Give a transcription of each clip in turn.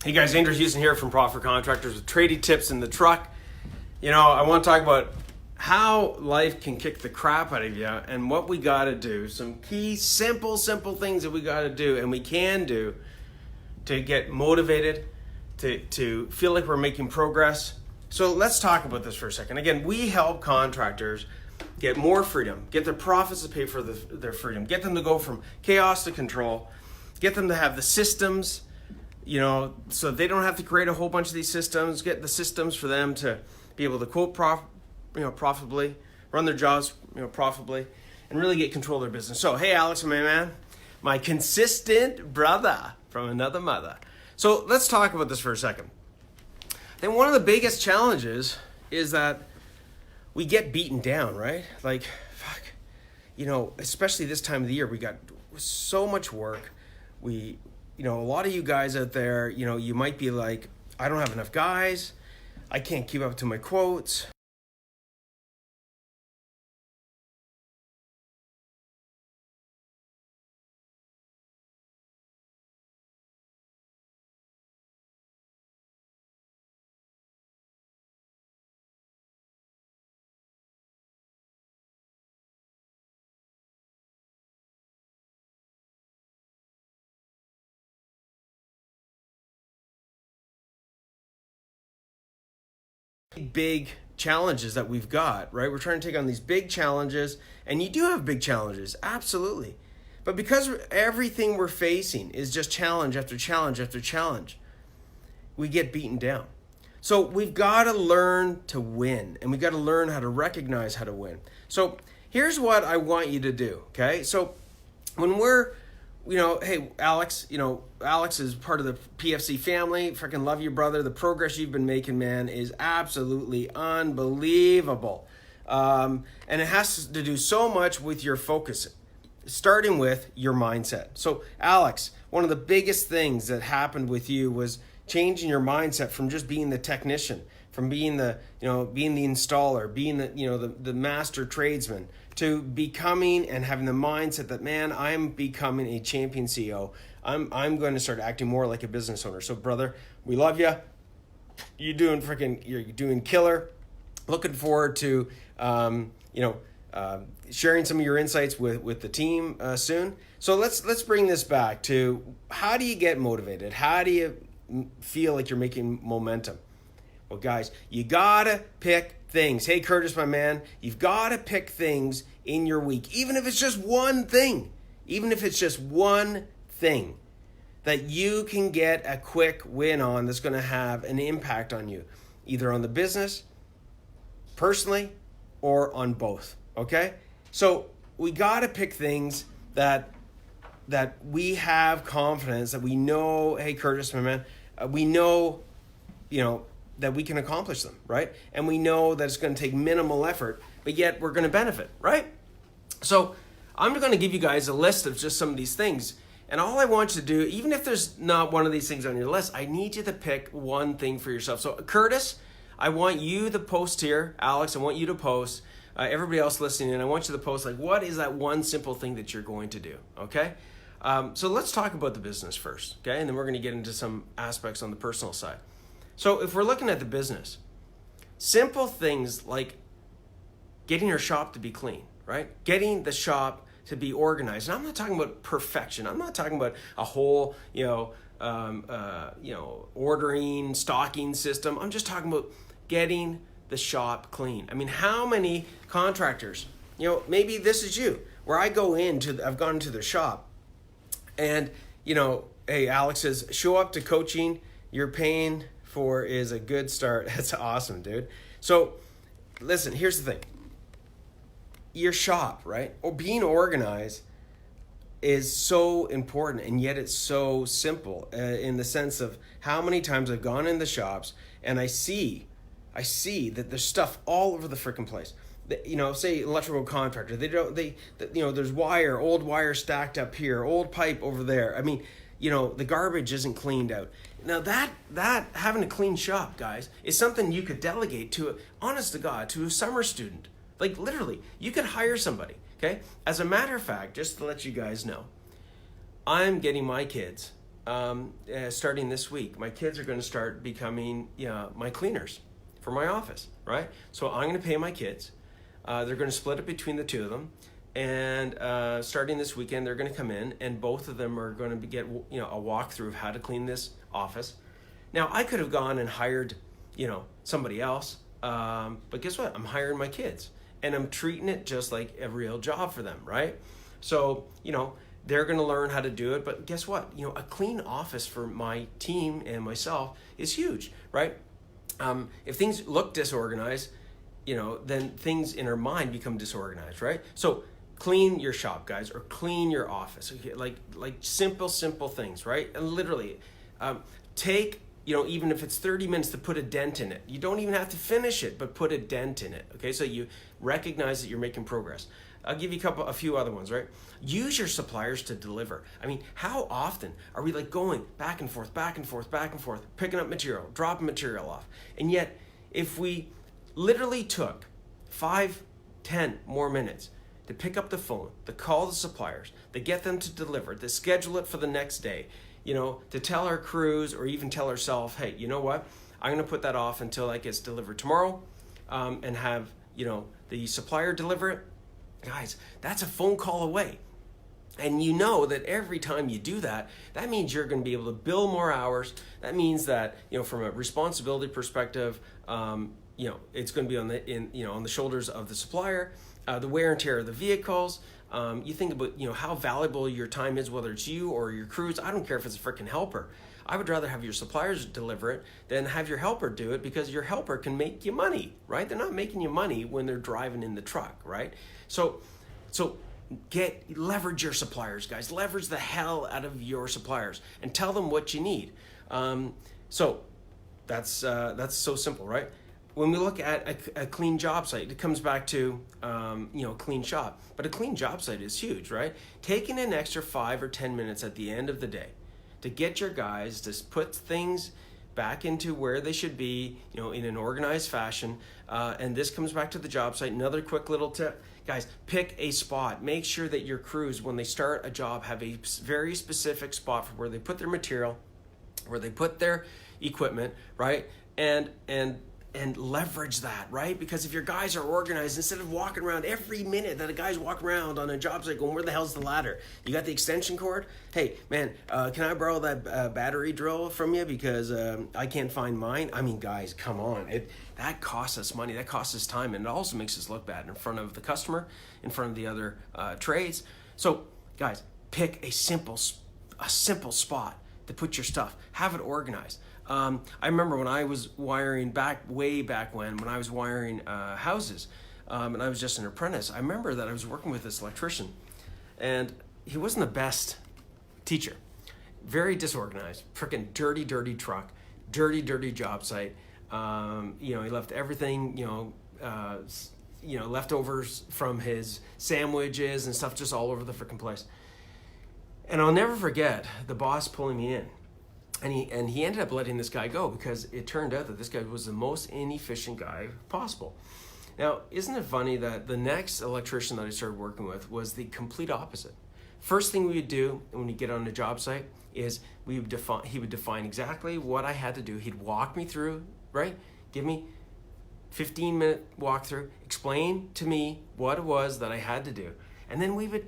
Hey guys, Andrew Houston here from Profit Contractors with trading tips in the truck. You know, I want to talk about how life can kick the crap out of you and what we got to do. Some key, simple things that we got to do and we can do to get motivated, to feel like we're making progress. So let's talk about this for a second. Again, we help contractors get more freedom, get their profits to pay for their freedom, get them to go from chaos to control, get them to have the systems, you know, so they don't have to create a whole bunch of these systems, get the systems for them to be able to quote profitably, run their jobs, profitably, and really get control of their business. So, hey, Alex, my man, my consistent brother from another mother. So let's talk about this for a second. I think one of the biggest challenges is that we get beaten down, right? Like, fuck, especially this time of the year, we got so much work. A lot of you guys out there, you might be like, I don't have enough guys. I can't keep up to my quotes. Big challenges that we've got, right? We're trying to take on these big challenges, and you do have big challenges, absolutely. But because everything we're facing is just challenge after challenge after challenge, we get beaten down. So we've got to learn to win, and we've got to learn how to recognize how to win. So here's what I want you to do, okay? So when we're hey, Alex, Alex is part of the PFC family. Freaking love you, brother. The progress you've been making, man, is absolutely unbelievable. And it has to do so much with your focus, starting with your mindset. So, Alex, one of the biggest things that happened with you was changing your mindset from just being the technician, from being the installer, being the master tradesman, to becoming and having the mindset that, man, I'm becoming a champion CEO. I'm going to start acting more like a business owner. So, brother, we love you. You're doing killer. Looking forward to sharing some of your insights with the team soon. So let's bring this back to, how do you get motivated? How do you feel like you're making momentum? Well, guys, you gotta pick things. Hey, Curtis, my man, you've gotta pick things in your week, even if it's just one thing, that you can get a quick win on that's gonna have an impact on you, either on the business, personally, or on both, okay? So we gotta pick things that we have confidence, that we know, hey, Curtis, my man, we know, that we can accomplish them, right? And we know that it's going to take minimal effort, but yet we're going to benefit, right? So I'm going to give you guys a list of just some of these things. And all I want you to do, even if there's not one of these things on your list, I need you to pick one thing for yourself. So Curtis, I want you to post here. Alex, I want you to post. Everybody else listening in, I want you to post, like, what is that one simple thing that you're going to do, okay? So let's talk about the business first, okay? And then we're going to get into some aspects on the personal side. So if we're looking at the business, simple things like getting your shop to be clean, right? Getting the shop to be organized. And I'm not talking about perfection. I'm not talking about a whole, ordering, stocking system. I'm just talking about getting the shop clean. I mean, how many contractors, maybe this is you, where I've gone into their shop and, hey, Alex says, show up to coaching, you're paying for is a good start. That's awesome, dude. So listen, here's the thing. Your shop, right? Or being organized is so important, and yet it's so simple in the sense of how many times I've gone in the shops and I see that there's stuff all over the freaking place. Say electrical contractor, there's old wire stacked up here, old pipe over there. I mean, the garbage isn't cleaned out. Now that having a clean shop, guys, is something you could delegate to, honest to God, to a summer student. Like, literally, you could hire somebody, okay? As a matter of fact, just to let you guys know, I'm getting my kids starting this week, my kids are going to start becoming my cleaners for my office, right? So I'm going to pay my kids. They're going to split it between the two of them. And starting this weekend, they're going to come in, and both of them are going to get a walkthrough of how to clean this office. Now, I could have gone and hired somebody else, but guess what? I'm hiring my kids, and I'm treating it just like a real job for them, right? So they're going to learn how to do it. But guess what? A clean office for my team and myself is huge, right? If things look disorganized, then things in our mind become disorganized, right? So clean your shop, guys, or clean your office. Okay? Like simple things, right? And literally, take, even if it's 30 minutes to put a dent in it. You don't even have to finish it, but put a dent in it, okay? So you recognize that you're making progress. I'll give you a few other ones, right? Use your suppliers to deliver. I mean, how often are we going back and forth, picking up material, dropping material off? And yet, if we literally took 5-10 more minutes to pick up the phone, to call the suppliers, to get them to deliver, to schedule it for the next day, to tell our crews or even tell ourselves, hey, you know what? I'm going to put that off until that gets delivered tomorrow, and have, the supplier deliver it. Guys, that's a phone call away. And that every time you do that, that means you're going to be able to bill more hours. That means that, from a responsibility perspective, it's going to be on the shoulders of the supplier. The wear and tear of the vehicles. You think about how valuable your time is, whether it's you or your crews. I don't care if it's a freaking helper. I would rather have your suppliers deliver it than have your helper do it, because your helper can make you money, right? They're not making you money when they're driving in the truck, right? So leverage your suppliers, guys. Leverage the hell out of your suppliers and tell them what you need. So that's so simple, right? When we look at a clean job site, it comes back to clean shop. But a clean job site is huge, right? Taking an extra 5 or 10 minutes at the end of the day to get your guys to put things back into where they should be, in an organized fashion. And this comes back to the job site. Another quick little tip, guys, pick a spot. Make sure that your crews, when they start a job, have a very specific spot for where they put their material, where they put their equipment, right? And leverage that, right? Because if your guys are organized, instead of walking around every minute that a guy's walking around on a job site going, where the hell's the ladder? You got the extension cord? Hey, man, can I borrow that battery drill from you? Because I can't find mine. I mean, guys, come on. That costs us money. That costs us time. And it also makes us look bad in front of the customer, in front of the other trades. So, guys, pick a simple spot to put your stuff. Have it organized. I remember when I was wiring way back when I was wiring houses, and I was just an apprentice. I remember that I was working with this electrician, and he wasn't the best teacher. Very disorganized, freaking dirty truck, dirty job site. He left everything, leftovers from his sandwiches and stuff just all over the freaking place. And I'll never forget the boss pulling me in. And he ended up letting this guy go, because it turned out that this guy was the most inefficient guy possible. Now, isn't it funny that the next electrician that I started working with was the complete opposite? First thing we would do when we get on a job site is he would define exactly what I had to do. He'd walk me through, right? Give me 15-minute walkthrough, explain to me what it was that I had to do. And then we would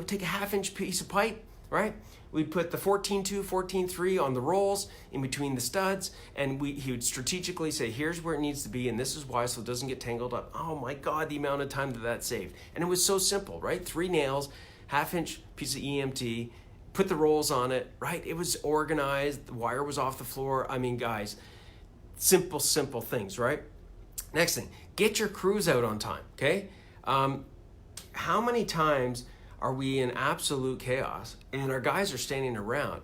take a half-inch piece of pipe, right? We'd put the 14.2, 14.3 on the rolls in between the studs, and he would strategically say, here's where it needs to be, and this is why, so it doesn't get tangled up. Oh my God, the amount of time that saved. And it was so simple, right? 3 nails, half-inch piece of EMT, put the rolls on it, right? It was organized, the wire was off the floor. I mean, guys, simple things, right? Next thing, get your crews out on time, okay? How many times are we in absolute chaos and our guys are standing around?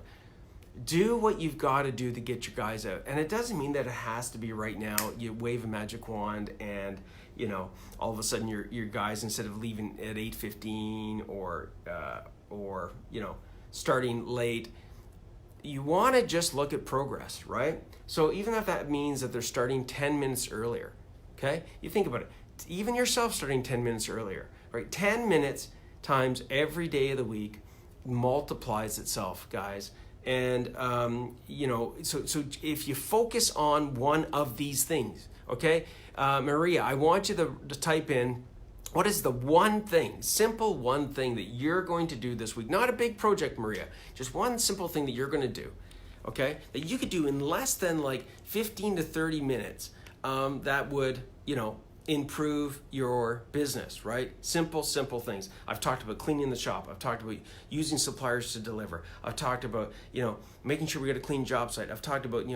Do what you've got to do to get your guys out. And it doesn't mean that it has to be right now. You wave a magic wand and, all of a sudden your guys, instead of leaving at 8:15 or starting late, you want to just look at progress, right? So even if that means that they're starting 10 minutes earlier, okay? You think about it. Even yourself starting 10 minutes earlier, right? 10 minutes times every day of the week multiplies itself, guys, And so if you focus on one of these things, okay, Maria, I want you to type in, what is the one thing, simple one thing that you're going to do this week? Not a big project, Maria, just one simple thing that you're going to do, okay, that you could do in less than like 15 to 30 minutes, that would, improve your business, right? Simple things. I've talked about cleaning the shop. I've talked about using suppliers to deliver. I've talked about, making sure we get a clean job site. I've talked about,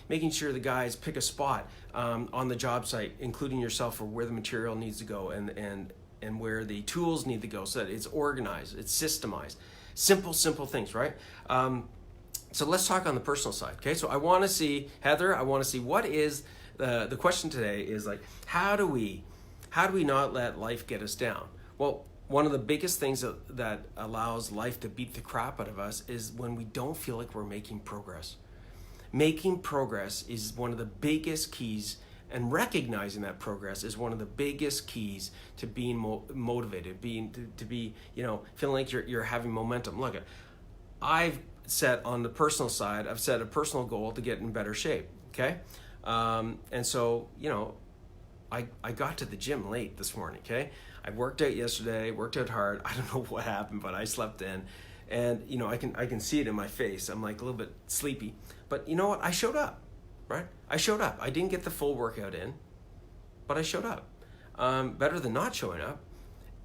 making sure the guys pick a spot on the job site, including yourself, for where the material needs to go and where the tools need to go, so that it's organized, it's systemized. Simple things, right? So let's talk on the personal side, okay? So I want to see, Heather, what is the question today is like, how do we not let life get us down? Well, one of the biggest things that allows life to beat the crap out of us is when we don't feel like we're making progress. Making progress is one of the biggest keys, and recognizing that progress is one of the biggest keys to being motivated, to be, feeling like you're having momentum. Look, I've set on the personal side, I've set a personal goal to get in better shape, okay? And so, I got to the gym late this morning, okay? I worked out yesterday, worked out hard. I don't know what happened, but I slept in. And, I can see it in my face. I'm like a little bit sleepy. But you know what? I showed up, right? I showed up. I didn't get the full workout in, but I showed up. Better than not showing up.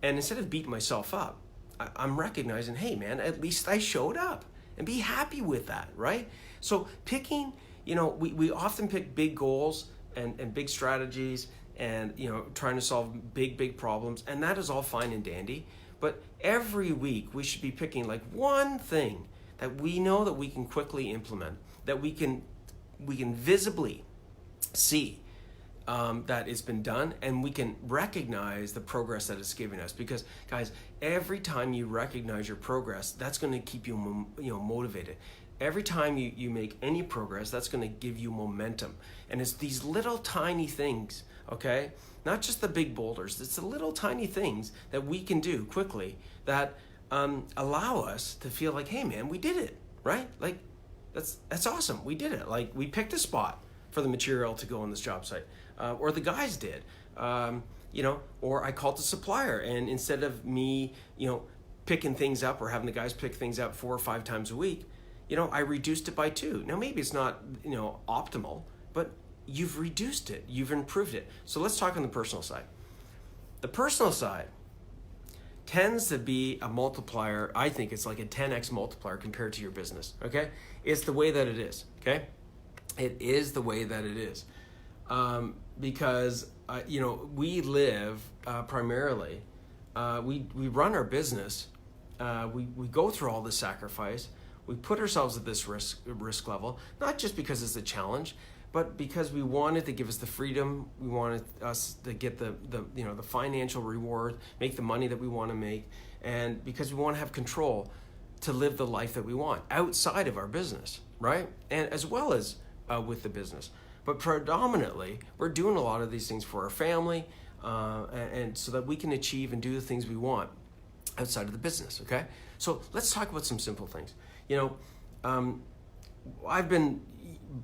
And instead of beating myself up, I'm recognizing, hey, man, at least I showed up. And be happy with that, right? So picking, we often pick big goals and big strategies and, trying to solve big problems. And that is all fine and dandy. But every week we should be picking like one thing that we know that we can quickly implement, that we can visibly see that it's been done, and we can recognize the progress that it's giving us. Because guys, every time you recognize your progress, that's going to keep you motivated. Every time you make any progress, that's going to give you momentum. And it's these little tiny things, okay? Not just the big boulders. It's the little tiny things that we can do quickly that allow us to feel like, hey man, we did it, right? Like that's awesome. We did it. Like we picked a spot for the material to go on this job site, or the guys did, or I called the supplier, and instead of me, picking things up or having the guys pick things up 4 or 5 times a week, I reduced it by 2. Now maybe it's not, optimal, but you've reduced it, you've improved it. So let's talk on the personal side. The personal side tends to be a multiplier. I think it's like a 10x multiplier compared to your business, okay? It's the way that it is, okay? It is the way that it is. Because, we live primarily, we run our business, we go through all this sacrifice, we put ourselves at this risk level, not just because it's a challenge, but because we wanted to give us the freedom, we wanted us to get the financial reward, make the money that we want to make, and because we want to have control to live the life that we want outside of our business, right? And as well as with the business. But predominantly, we're doing a lot of these things for our family, and so that we can achieve and do the things we want outside of the business, okay? So let's talk about some simple things. I've been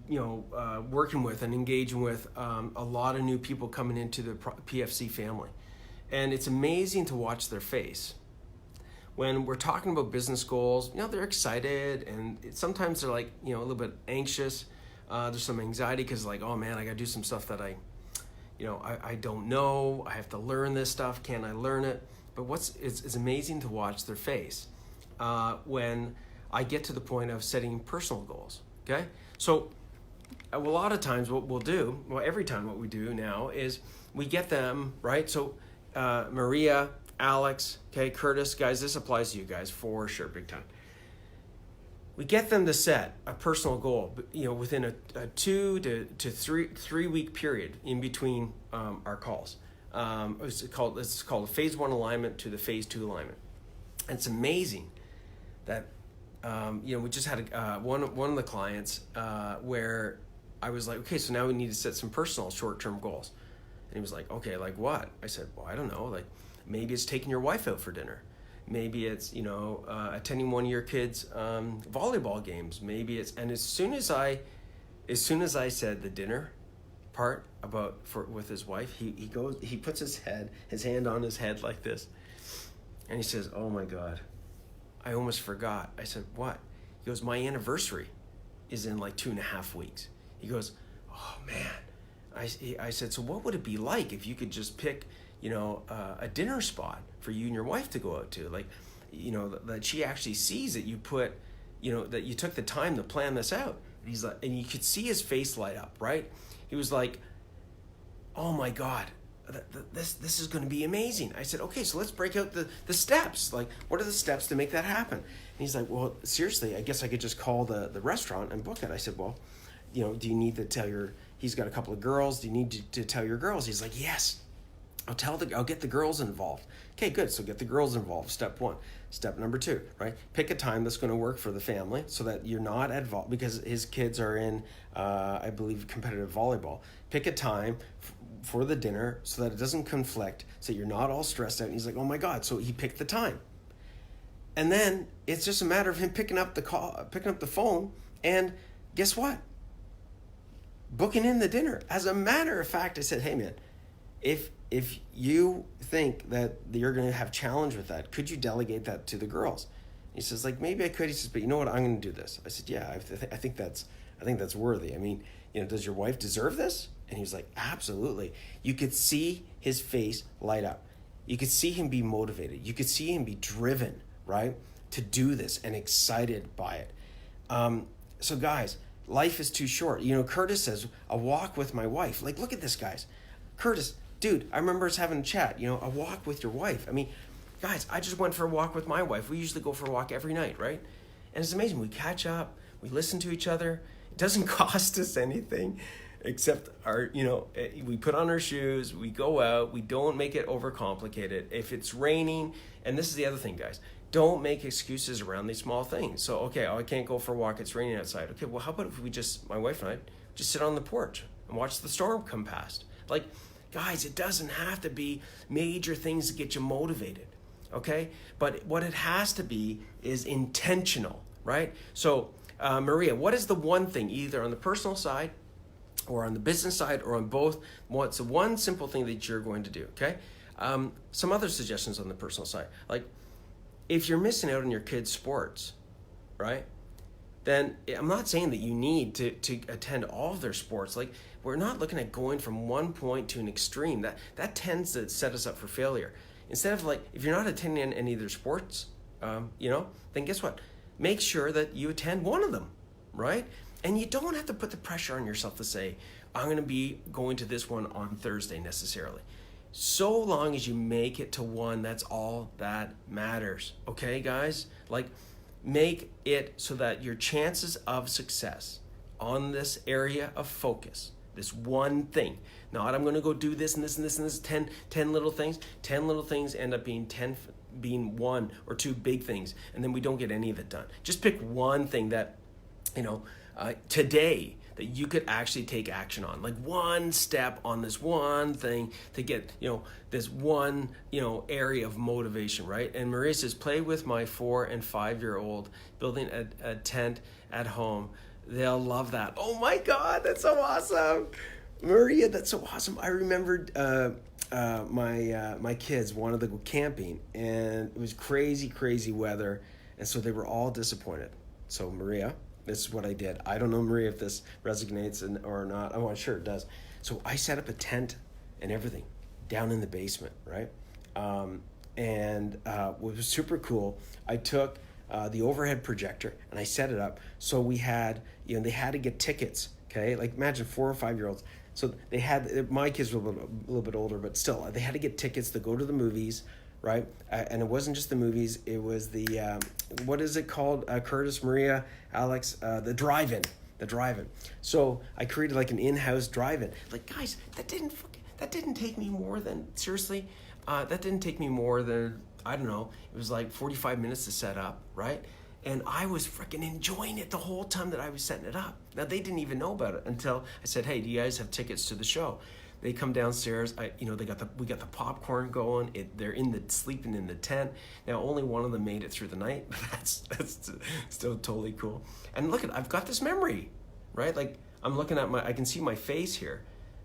working with and engaging with a lot of new people coming into the PFC family. And it's amazing to watch their face. When we're talking about business goals, they're excited, and sometimes they're like, a little bit anxious. There's some anxiety because like, oh man, I got to do some stuff that I don't know. I have to learn this stuff. Can I learn it? But it's amazing to watch their face when I get to the point of setting personal goals, okay? So a lot of times what we'll do, every time what we do now is we get them, right? So Maria, Alex, okay, Curtis, guys, this applies to you guys for sure, big time. We get them to set a personal goal, within a 2 to 3 week period in between our calls. It's called a phase 1 alignment to the phase 2 alignment. And it's amazing that we just had one of the clients where I was like, okay, so now we need to set some personal short-term goals. And he was like, okay, like what? I said, well, I don't know. Like maybe it's taking your wife out for dinner. Maybe it's, attending one of your kids' volleyball games. Maybe it's, and as soon as I said the dinner part with his wife, he puts his hand on his head like this, and he says, "Oh my God, I almost forgot." I said, "What?" He goes, "My anniversary is in like 2.5 weeks." He goes, "Oh man." I said, "So what would it be like if you could just pick, a dinner spot for you and your wife to go out to? Like, that she actually sees that you put, that you took the time to plan this out." And he's like, and you could see his face light up, right? He was like, "Oh my God, this is going to be amazing." I said, "Okay, so let's break out the steps. Like, what are the steps to make that happen?" And he's like, "Well, seriously, I guess I could just call the restaurant and book it." I said, "Well, do you need to tell he's got a couple of girls. Do you need to tell your girls?" He's like, "Yes, I'll get the girls involved." Okay, good. So get the girls involved. Step 1. Step number 2, right? Pick a time that's going to work for the family so that you're not at because his kids are in, I believe, competitive volleyball. Pick a time for the dinner so that it doesn't conflict, so you're not all stressed out. And he's like, "Oh my God." So he picked the time. And then it's just a matter of him picking up the phone, and guess what? Booking in the dinner. As a matter of fact, I said, "Hey man, if you think that you're going to have challenge with that, could you delegate that to the girls?" He says, like, "Maybe I could." He says, "But you know what? I'm going to do this." I said, "Yeah, I think that's worthy. I mean, does your wife deserve this?" And he was like, "Absolutely." You could see his face light up. You could see him be motivated. You could see him be driven, right, to do this and excited by it. So guys, life is too short. Curtis says, "A walk with my wife." Like, look at this, guys. Curtis, dude, I remember us having a chat, a walk with your wife. I mean, guys, I just went for a walk with my wife. We usually go for a walk every night, right? And it's amazing. We catch up. We listen to each other. It doesn't cost us anything except we put on our shoes. We go out. We don't make it overcomplicated. If it's raining, and this is the other thing, guys, don't make excuses around these small things. So, okay, I can't go for a walk. It's raining outside. Okay, well, how about if my wife and I, just sit on the porch and watch the storm come past? Like, guys, it doesn't have to be major things to get you motivated, okay? But what it has to be is intentional, right? So, Maria, what is the one thing, either on the personal side or on the business side or on both, what's the one simple thing that you're going to do, okay? Some other suggestions on the personal side. Like, if you're missing out on your kids' sports, right, then I'm not saying that you need to attend all of their sports. Like, we're not looking at going from one point to an extreme. That tends to set us up for failure. Instead of, like, if you're not attending any of their sports, then guess what? Make sure that you attend one of them, right? And you don't have to put the pressure on yourself to say, "I'm going to be going to this one on Thursday," necessarily. So long as you make it to one, that's all that matters. Okay, guys? Like, make it so that your chances of success on this area of focus, this one thing, not I'm going to go do this and this and this and this, 10 little things. 10 little things end up being 1 or 2 big things, and then we don't get any of it done. Just pick one thing that, today, that you could actually take action on, like one step on this one thing to get, this one, area of motivation, right? And Maria says, "Play with my 4 and 5-year-old, building a tent at home. They'll love that." Oh my God, that's so awesome. Maria, that's so awesome. I remembered my kids wanted to go camping, and it was crazy weather, and so they were all disappointed. So Maria, this is what I did. I don't know, Maria, if this resonates or not. I'm not sure it does. So I set up a tent and everything down in the basement, right? What was super cool, I took the overhead projector and I set it up. So we had, they had to get tickets, okay? Like, imagine 4 or 5-year-olds. So they had, my kids were a little bit older, but still, they had to get tickets to go to the movies, right? And it wasn't just the movies, it was the, what is it called, Curtis, Maria, Alex, the drive-in. So I created like an in-house drive-in. Like, guys, that didn't take me more than, seriously, that didn't take me more than, I don't know, it was like 45 minutes to set up, right? And I was freaking enjoying it the whole time that I was setting it up. Now, they didn't even know about it until I said, "Hey, do you guys have tickets to the show?" They come downstairs. We got the popcorn going. They're sleeping in the tent. Now only one of them made it through the night, but that's still totally cool. And look I've got this memory, right? Like I'm looking at I can see my face here,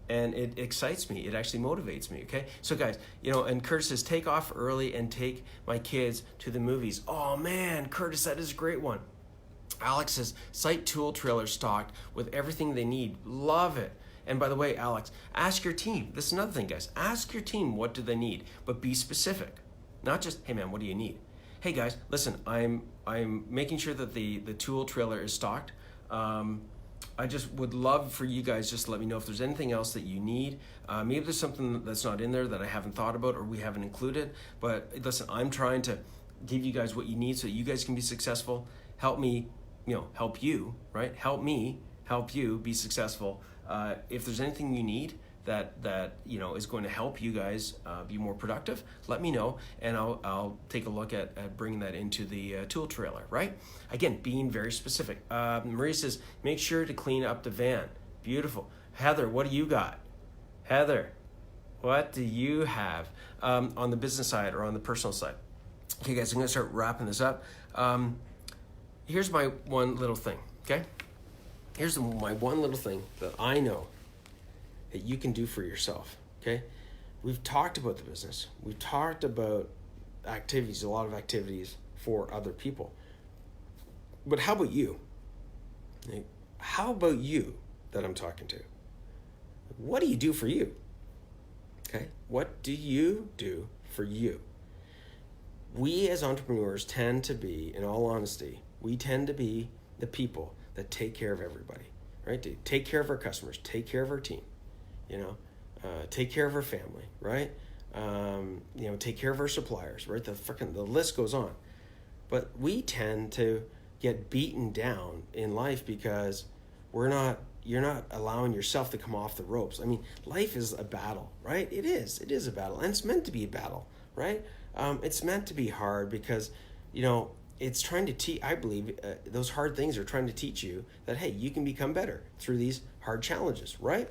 and it excites me. It actually motivates me. Okay, so guys, and Curtis says take off early and take my kids to the movies. Oh man, Curtis, that is a great one. Alex says site tool trailer stocked with everything they need. Love it. And by the way, Alex, ask your team. This is another thing, guys. Ask your team what do they need, but be specific. Not just, hey man, what do you need? Hey guys, listen, I'm making sure that the tool trailer is stocked. I just would love for you guys just to let me know if there's anything else that you need. Maybe there's something that's not in there that I haven't thought about or we haven't included. But listen, I'm trying to give you guys what you need so that you guys can be successful. Help me, help you, right? Help me help you be successful. If there's anything you need that is going to help you guys be more productive, let me know, and I'll take a look at bringing that into the tool trailer, right? Again, being very specific. Marie says, make sure to clean up the van. Beautiful. Heather, what do you got? Heather, what do you have on the business side or on the personal side? Okay, guys, I'm going to start wrapping this up. Here's my one little thing, okay? Here's my one little thing that I know that you can do for yourself, okay? We've talked about the business. We've talked about activities, a lot of activities for other people. But how about you? How about you that I'm talking to? What do you do for you? Okay? What do you do for you? We as entrepreneurs tend to be, in all honesty, we tend to be the people that take care of everybody, right? To take care of our customers, take care of our team, take care of our family, right? Take care of our suppliers, right? The list goes on. But we tend to get beaten down in life because you're not allowing yourself to come off the ropes. I mean, life is a battle, right? It is a battle, and it's meant to be a battle, right? It's meant to be hard because, it's trying to teach, I believe, those hard things are trying to teach you that, hey, you can become better through these hard challenges, right?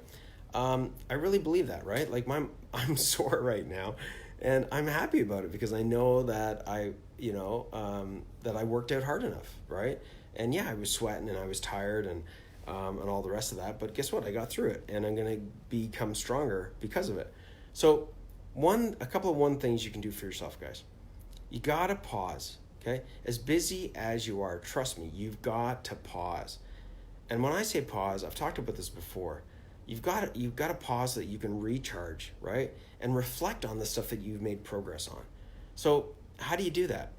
I really believe that, right? Like I'm sore right now, and I'm happy about it because I know that that I worked out hard enough, right? And yeah, I was sweating and I was tired and all the rest of that, but guess what? I got through it, and I'm going to become stronger because of it. So a couple of things you can do for yourself, guys. You got to pause. Okay, as busy as you are, trust me, you've got to pause. And when I say pause, I've talked about this before. You've got to pause so that you can recharge, right? And reflect on the stuff that you've made progress on. So how do you do that?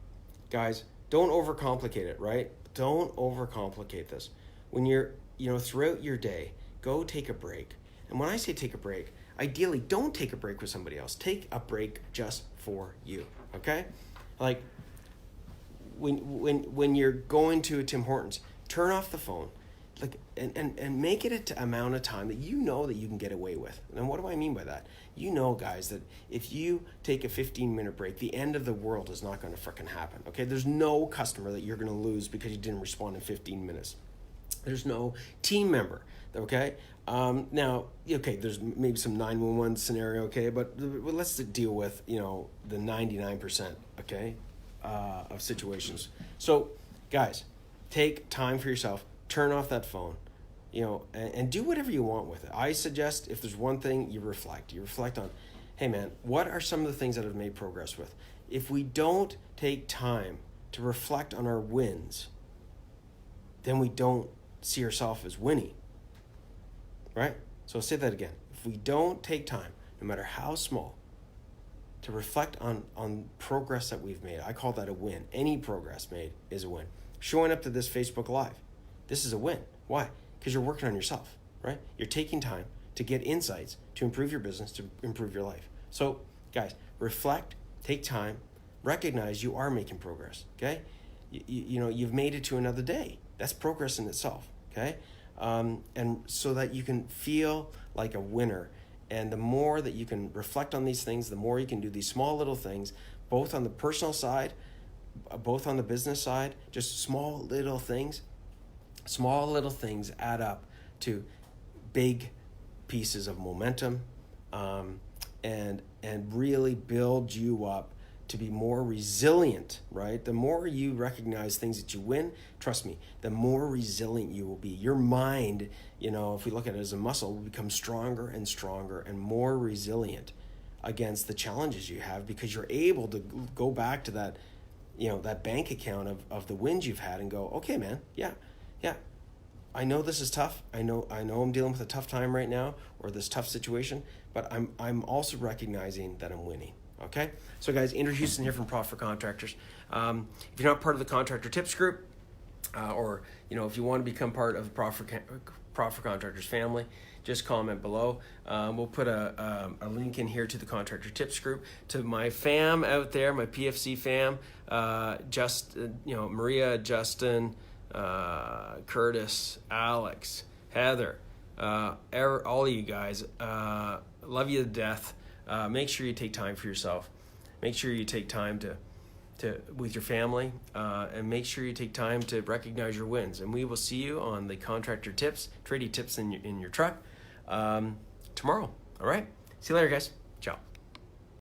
Guys, don't overcomplicate it, right? Don't overcomplicate this. When you're, throughout your day, go take a break. And when I say take a break, ideally don't take a break with somebody else. Take a break just for you, okay? Like, when you're going to a Tim Hortons, turn off the phone, and make it an amount of time that you know that you can get away with. And what do I mean by that? Guys, that if you take a 15-minute break, the end of the world is not going to frickin' happen. Okay, there's no customer that you're going to lose because you didn't respond in 15 minutes. There's no team member. Okay, there's maybe some 911 scenario. Okay, but let's deal with the 99%. Okay. Of situations. So guys, take time for yourself, turn off that phone, and do whatever you want with it. I suggest if there's one thing, you reflect on, hey man, what are some of the things that I've made progress with? If we don't take time to reflect on our wins, then we don't see ourselves as winning, right? So I'll say that again. If we don't take time, no matter how small, to reflect on progress that we've made. I call that a win. Any progress made is a win. Showing up to this Facebook Live, this is a win. Why? Because you're working on yourself, right? You're taking time to get insights to improve your business, to improve your life. So, guys, reflect, take time, recognize you are making progress, okay? You've made it to another day. That's progress in itself, okay? And so that you can feel like a winner. And the more that you can reflect on these things, the more you can do these small little things, both on the personal side, both on the business side, just small little things add up to big pieces of momentum, and really build you up to be more resilient, right? The more you recognize things that you win, trust me, the more resilient you will be. Your mind, if we look at it as a muscle, will become stronger and stronger and more resilient against the challenges you have, because you're able to go back to that, that bank account of the wins you've had and go, okay, man, yeah, I know this is tough. I know I'm dealing with a tough time right now, or this tough situation, but I'm also recognizing that I'm winning. Okay, so guys, Andrew Houston here from Prof for Contractors. If you're not part of the Contractor Tips group, or if you want to become part of the Prof for Contractors family, just comment below. We'll put a link in here to the Contractor Tips group, to my fam out there, my PFC fam, Maria, Justin, Curtis, Alex, Heather, all of you guys. Love you to death. Make sure you take time for yourself. Make sure you take time to with your family, and make sure you take time to recognize your wins. And we will see you on the Contractor Tips, Tradie Tips in your truck tomorrow. All right. See you later, guys. Ciao.